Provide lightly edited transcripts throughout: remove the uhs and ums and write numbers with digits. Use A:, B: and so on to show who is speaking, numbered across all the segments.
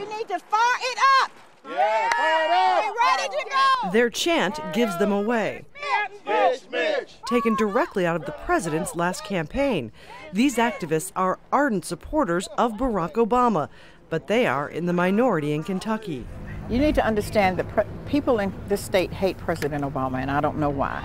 A: need to fire it up.
B: Yeah, fire it up.
A: We're ready to go.
C: Their chant gives them away.
B: Mitch, Mitch.
C: Taken directly out of the president's last campaign. These activists are ardent supporters of Barack Obama, but they are in the minority in Kentucky.
D: You need to understand that people in this state hate President Obama, and I don't know why.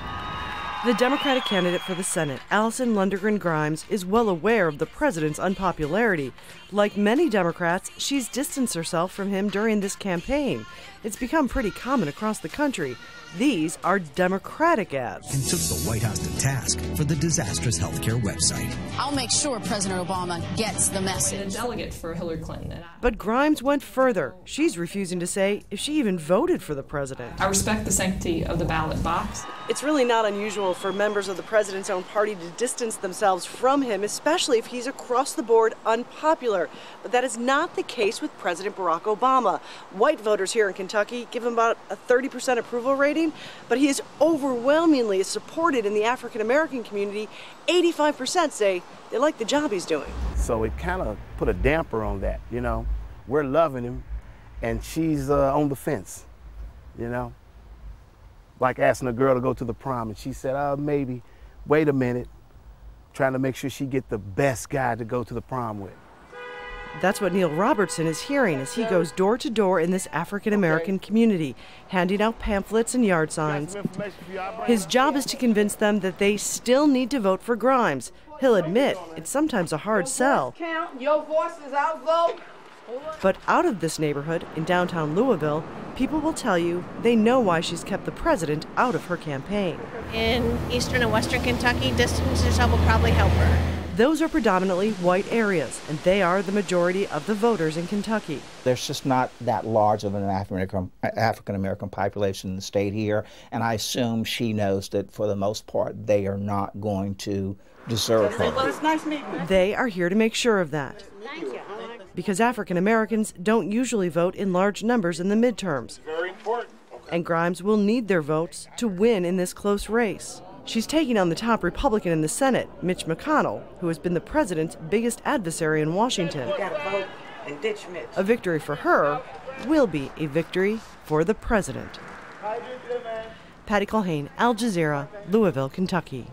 C: The Democratic candidate for the Senate, Allison Lundergan Grimes, is well aware of the president's unpopularity. Like many Democrats, she's distanced herself from him during this campaign. It's become pretty common across the country. These are Democratic ads.
E: And took the White House to task for the disastrous healthcare website.
F: I'll make sure President Obama gets the message.
G: A delegate for Hillary Clinton.
C: But Grimes went further. She's refusing to say if she even voted for the president.
G: I respect the sanctity of the ballot box.
C: It's really not unusual for members of the president's own party to distance themselves from him, especially if he's across the board unpopular. But that is not the case with President Barack Obama. White voters here in Kentucky give him about a 30% approval rating, but he is overwhelmingly supported in the African American community. 85% say they like the job he's doing.
B: So it kind of put a damper on that, you know. We're loving him, and she's on the fence, you know. Like asking a girl to go to the prom, and she said, maybe, wait a minute, trying to make sure she get the best guy to go to the prom with.
C: That's what Neil Robertson is hearing as he goes door to door in this African-American community, handing out pamphlets and yard signs. His job is to convince them that they still need to vote for Grimes. He'll admit it's sometimes a hard sell.
A: Your voice is our vote.
C: But out of this neighborhood in downtown Louisville, people will tell you they know why she's kept the president out of her campaign.
H: In eastern and western Kentucky, distance yourself will probably help her.
C: Those are predominantly white areas, and they are the majority of the voters in Kentucky.
I: There's just not that large of an African-American population in the state here, and I assume she knows that for the most part they are not going to deserve her.
A: Well, it's nice meeting you.
C: They are here to make sure of that.
A: Thank you.
C: Because African Americans don't usually vote in large numbers in the midterms.
B: Very important.
C: And Grimes will need their votes to win in this close race. She's taking on the top Republican in the Senate, Mitch McConnell, who has been the president's biggest adversary in Washington.
A: You gotta vote and ditch Mitch.
C: A victory for her will be a victory for the president. Patty Culhane, Al Jazeera, Louisville, Kentucky.